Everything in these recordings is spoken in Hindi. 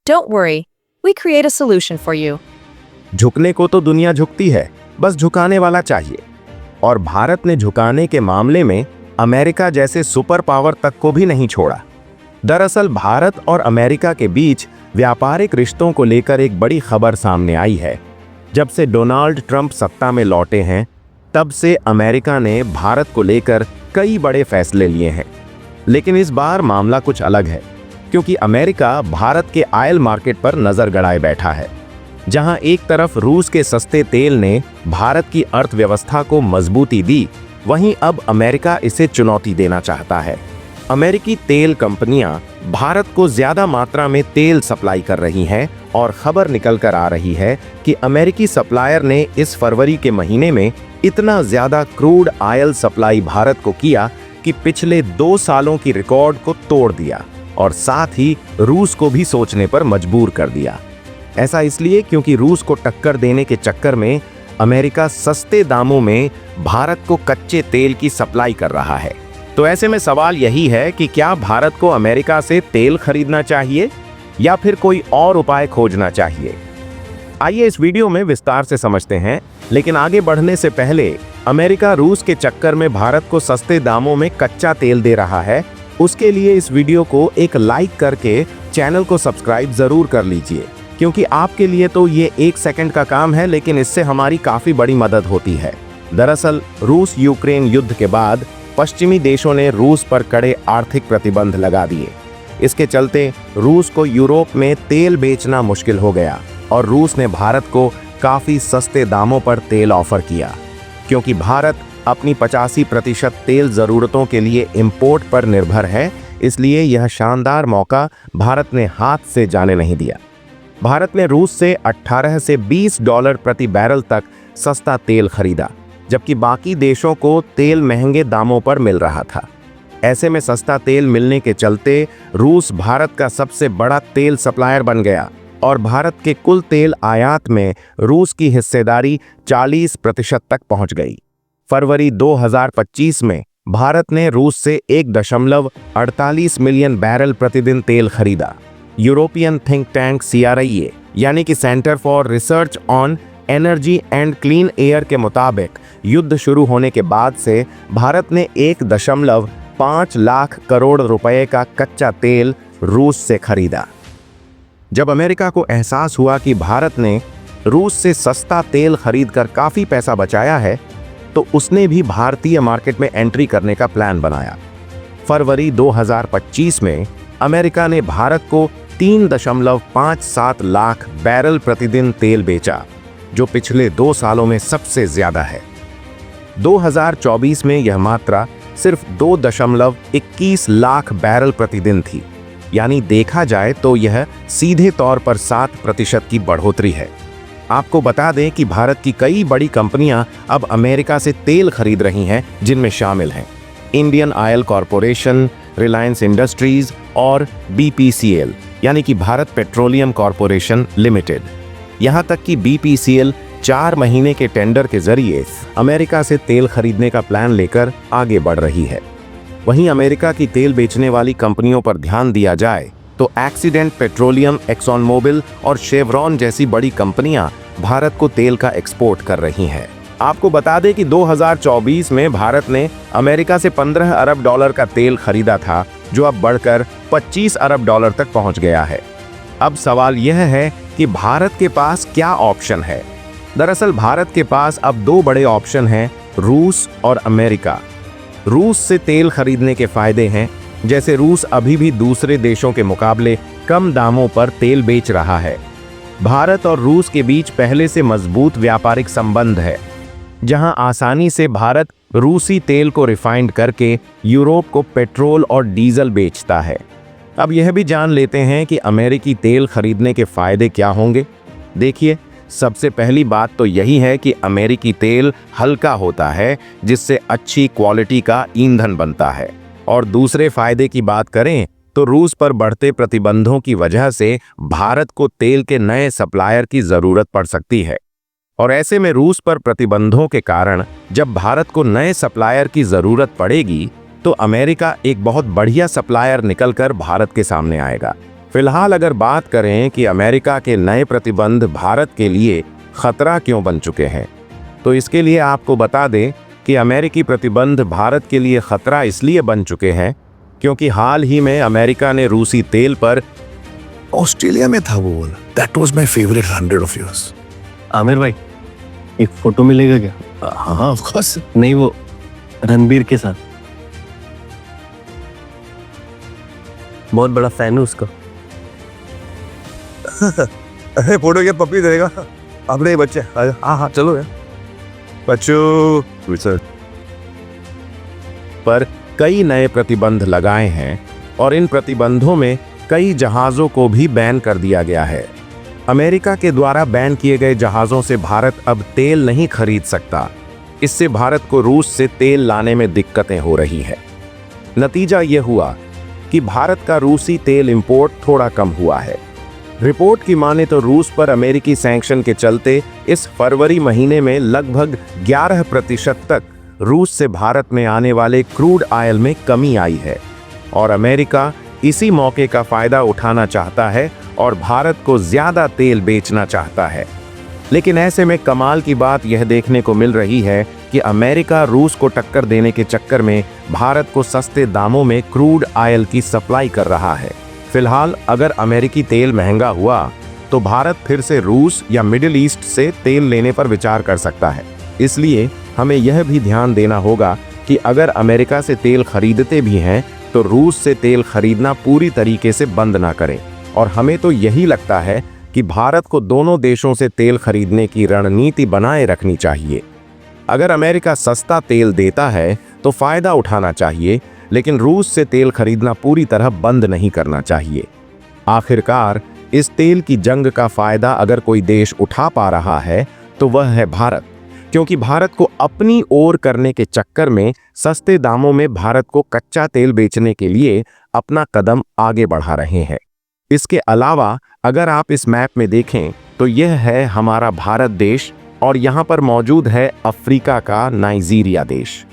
Don't worry, we create a solution for you. झुकने को तो दुनिया झुकती है, बस झुकाने वाला चाहिए। और भारत ने झुकाने के मामले में अमेरिका जैसे सुपर पावर तक को भी नहीं छोड़ा। दरअसल भारत और अमेरिका के बीच व्यापारिक रिश्तों को लेकर एक बड़ी खबर सामने आई है। जब से डोनाल्ड ट्रंप सत्ता में लौटे हैं, तब से अमेरिका ने भारत को लेकर कई बड़े फैसले लिए हैं। लेकिन इस बार मामला कुछ अलग है, क्योंकि अमेरिका भारत के ऑयल मार्केट पर नजर गड़ाए बैठा है। जहां एक तरफ रूस के सस्ते तेल ने भारत की अर्थव्यवस्था को मजबूती दी, वहीं अब अमेरिका इसे चुनौती देना चाहता है। अमेरिकी तेल कंपनियां भारत को ज्यादा मात्रा में तेल सप्लाई कर रही हैं और खबर निकल कर आ रही है कि अमेरिकी सप्लायर ने इस फरवरी के महीने में इतना ज्यादा क्रूड ऑयल सप्लाई भारत को किया कि पिछले 2 सालों की रिकॉर्ड को तोड़ दिया और साथ ही रूस को भी सोचने पर मजबूर कर दिया। ऐसा इसलिए क्योंकि रूस को टक्कर देने के चक्कर में अमेरिका सस्ते दामों में भारत को कच्चे तेल की सप्लाई कर रहा है। तो ऐसे में सवाल यही है कि क्या भारत को अमेरिका से तेल खरीदना चाहिए या फिर कोई और उपाय खोजना चाहिए। आइए इस वीडियो में विस्तार से समझते हैं, लेकिन आगे बढ़ने से पहले अमेरिका रूस के चक्कर में भारत को सस्ते दामों में कच्चा तेल दे रहा है, उसके लिए इस वीडियो को एक लाइक करके चैनल को सब्सक्राइब जरूर कर लीजिए, क्योंकि आपके लिए तो ये 1 सेकंड का काम है, लेकिन इससे हमारी काफी बड़ी मदद होती है। दरअसल रूस यूक्रेन युद्ध के बाद पश्चिमी देशों ने रूस पर कड़े आर्थिक प्रतिबंध लगा दिए। इसके चलते रूस को यूरोप में तेल बेचना मुश्किल हो गया और रूस ने भारत को काफी सस्ते दामों पर तेल ऑफर किया। क्योंकि भारत अपनी 85% तेल जरूरतों के लिए इंपोर्ट पर निर्भर है, इसलिए यह शानदार मौका भारत ने हाथ से जाने नहीं दिया। भारत ने रूस से 18 से $20 प्रति बैरल तक सस्ता तेल खरीदा, जबकि बाकी देशों को तेल महंगे दामों पर मिल रहा था। ऐसे में सस्ता तेल मिलने के चलते रूस भारत का सबसे बड़ा तेल सप्लायर बन गया और भारत के कुल तेल आयात में रूस की हिस्सेदारी 40% तक पहुंच गई। फरवरी 2025 में भारत ने रूस से 1.48 मिलियन बैरल प्रतिदिन तेल खरीदा। यूरोपियन थिंक टैंक CRIA यानी कि centre for research on energy and clean air के मुताबिक युद्ध शुरू होने के बाद से भारत ने 1.5 लाख करोड़ रुपए का कच्चा तेल रूस से खरीदा। जब अमेरिका को एहसास हुआ कि भारत ने रूस से सस्ता तेल खरीदकर काफी पैसा बचाया है, तो उसने भी भारतीय मार्केट में एंट्री करने का प्लान बनाया। फरवरी 2025 में अमेरिका ने भारत को 3.57 लाख बैरल प्रतिदिन तेल बेचा, जो पिछले 2 सालों में सबसे ज्यादा है। 2024 में यह मात्रा सिर्फ 2.21 लाख बैरल प्रतिदिन थी, यानी देखा जाए तो यह सीधे तौर पर 7% की बढ़ोतरी है। आपको बता दें कि भारत की कई बड़ी कंपनियां अब अमेरिका से तेल खरीद रही हैं, जिनमें शामिल हैं Indian oil corporation, Reliance industries और BPCL यानी कि भारत पेट्रोलियम कॉरपोरेशन लिमिटेड। यहां तक कि BPCL 4 महीने के टेंडर के जरिए अमेरिका से तेल खरीदने का प्लान लेकर आगे बढ़ रही है। वहीं अमेरिका की तेल बेचने वाली कंपनियों पर ध्यान दिया जाए तो एक्सीडेंट पेट्रोलियम, एक्सॉन मोबिल और शेवरॉन जैसी बड़ी कंपनियां भारत को तेल का एक्सपोर्ट कर रही हैं। आपको बता दें कि 2024 में भारत ने अमेरिका से $15 अरब का तेल खरीदा था, जो अब बढ़कर $25 अरब तक पहुंच गया है। अब सवाल यह है कि भारत के पास क्या ऑप्शन है। दरअसल भारत के पास अब 2 बड़े ऑप्शन हैं, रूस और अमेरिका। रूस से तेल खरीदने के फायदे हैं, जैसे रूस अभी भी दूसरे देशों के मुकाबले कम दामों पर तेल बेच रहा है। भारत और रूस के बीच पहले से मजबूत व्यापारिक संबंध है, जहां आसानी से भारत रूसी तेल को रिफाइंड करके यूरोप को पेट्रोल और डीजल बेचता है। अब यह भी जान लेते हैं कि अमेरिकी तेल खरीदने के फायदे क्या होंगे। देखिए, सबसे पहली बात तो यही है कि अमेरिकी तेल हल्का होता है, जिससे अच्छी क्वालिटी का ईंधन बनता है। और दूसरे फायदे की बात करें तो रूस पर बढ़ते प्रतिबंधों की वजह से भारत को तेल के नए सप्लायर की जरूरत पड़ सकती है। और ऐसे में रूस पर प्रतिबंधों के कारण जब भारत को नए सप्लायर की जरूरत पड़ेगी, तो अमेरिका एक बहुत बढ़िया सप्लायर निकलकर भारत के सामने आएगा। फिलहाल अगर बात करें कि अमेरिका के नए प्रतिबंध भारत के लिए खतरा क्यों बन चुके हैं, तो इसके लिए आपको बता दें कि अमेरिकी प्रतिबंध भारत के लिए खतरा इसलिए बन चुके हैं क्योंकि हाल ही में अमेरिका ने रूसी तेल पर ऑस्ट्रेलिया में था वो। That was my favourite 100 of yours. Aamir भाई, एक फोटो मिलेगा क्या? हाँ ऑफ कोर्स। नहीं, वो रणबीर के साथ। बहुत बड़ा फैन हूँ उसका। अरे फोटो क्या पप्पी देगा अपने ही बच्चे। हाँ हाँ चलो यार बच्चों। पर कई नए प्रतिबंध लगाए हैं और इन प्रतिबंधों में कई जहाज़ों को भी बैन कर दिया गया है। अमेरिका के द्वारा बैन किए गए जहाज़ों से भारत अब तेल नहीं खरीद सकता। इससे भारत को रूस से तेल लाने में दिक्कतें हो रही है। नतीजा यह हुआ कि भारत का रूसी तेल इंपोर्ट थोड़ा कम हुआ है। रिपोर्ट की माने तो रूस पर अमेरिकी सैंक्शन के चलते इस फरवरी महीने में लगभग 11% तक रूस से भारत में आने वाले क्रूड ऑयल में कमी आई है और अमेरिका इसी मौके का फायदा उठाना चाहता है और भारत को ज्यादा तेल बेचना चाहता है। लेकिन ऐसे में कमाल की बात यह देखने को मिल रही है कि अमेरिका रूस को टक्कर देने के चक्कर में भारत को सस्ते दामों में क्रूड ऑयल की सप्लाई कर रहा है। फिलहाल अगर अमेरिकी तेल महंगा हुआ तो भारत फिर से रूस या मिडिल ईस्ट से तेल लेने पर विचार कर सकता है। इसलिए हमें यह भी ध्यान देना होगा कि अगर अमेरिका से तेल खरीदते भी हैं तो रूस से तेल खरीदना पूरी तरीके से बंद ना करें। और हमें तो यही लगता है कि भारत को दोनों देशों से तेल खरीदने की रणनीति बनाए रखनी चाहिए। अगर अमेरिका सस्ता तेल देता है तो फायदा उठाना चाहिए, लेकिन रूस से तेल खरीदना पूरी तरह बंद नहीं करना चाहिए। आखिरकार इस तेल की जंग का फायदा अगर कोई देश उठा पा रहा है तो वह है भारत, क्योंकि भारत को अपनी ओर करने के चक्कर में सस्ते दामों में भारत को कच्चा तेल बेचने के लिए अपना कदम आगे बढ़ा रहे हैं। इसके अलावा अगर आप इस मैप में देखें तो यह है हमारा भारत देश और यहाँ पर मौजूद है अफ्रीका का नाइजीरिया देश।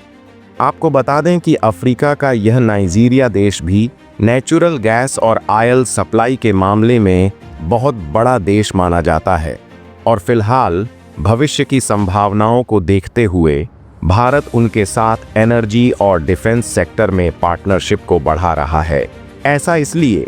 आपको बता दें कि अफ्रीका का यह नाइजीरिया देश भी नेचुरल गैस और ऑयल सप्लाई के मामले में बहुत बड़ा देश माना जाता है और फिलहाल भविष्य की संभावनाओं को देखते हुए भारत उनके साथ एनर्जी और डिफेंस सेक्टर में पार्टनरशिप को बढ़ा रहा है। ऐसा इसलिए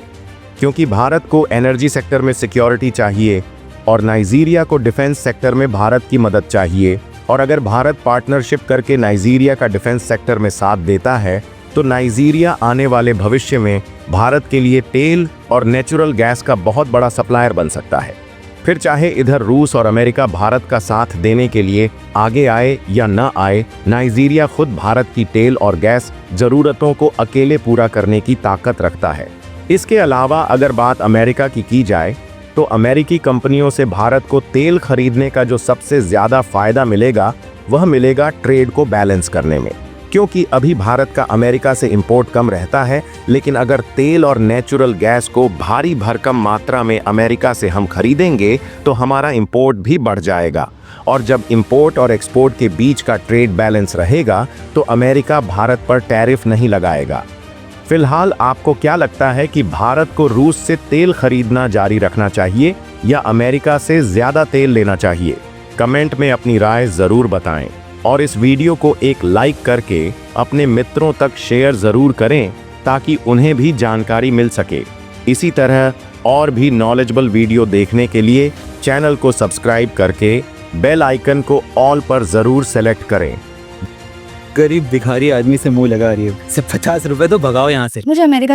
क्योंकि भारत को एनर्जी सेक्टर में सिक्योरिटी चाहिए और नाइजीरिया को डिफेंस सेक्टर में भारत की मदद चाहिए। और अगर भारत पार्टनरशिप करके नाइजीरिया का डिफेंस सेक्टर में साथ देता है तो नाइजीरिया आने वाले भविष्य में भारत के लिए तेल और नेचुरल गैस का बहुत बड़ा सप्लायर बन सकता है। फिर चाहे इधर रूस और अमेरिका भारत का साथ देने के लिए आगे आए या न आए, नाइजीरिया खुद भारत की तेल और गैस जरूरतों को अकेले पूरा करने की ताकत रखता है। इसके अलावा अगर बात अमेरिका की जाए तो अमेरिकी कंपनियों से भारत को तेल खरीदने का जो सबसे ज्यादा फायदा मिलेगा वह मिलेगा ट्रेड को बैलेंस करने में, क्योंकि अभी भारत का अमेरिका से इंपोर्ट कम रहता है। लेकिन अगर तेल और नेचुरल गैस को भारी भरकम मात्रा में अमेरिका से हम खरीदेंगे तो हमारा इंपोर्ट भी बढ़ जाएगा और जब इंपोर्ट और एक्सपोर्ट के बीच का ट्रेड बैलेंस रहेगा तो अमेरिका भारत पर टैरिफ नहीं लगाएगा। फिलहाल आपको क्या लगता है कि भारत को रूस से तेल खरीदना जारी रखना चाहिए या अमेरिका से ज्यादा तेल लेना चाहिए? कमेंट में अपनी राय जरूर बताएं और इस वीडियो को एक लाइक करके अपने मित्रों तक शेयर जरूर करें ताकि उन्हें भी जानकारी मिल सके। इसी तरह और भी नॉलेजेबल वीडियो देखने के लिए चैनल को सब्सक्राइब करके बेल आइकन को ऑल पर जरूर सेलेक्ट करें। गरीब भिखारी आदमी से मुंह लगा रही है। सिर्फ 50 रुपए तो भगाओ यहाँ से। मुझे अमेरिका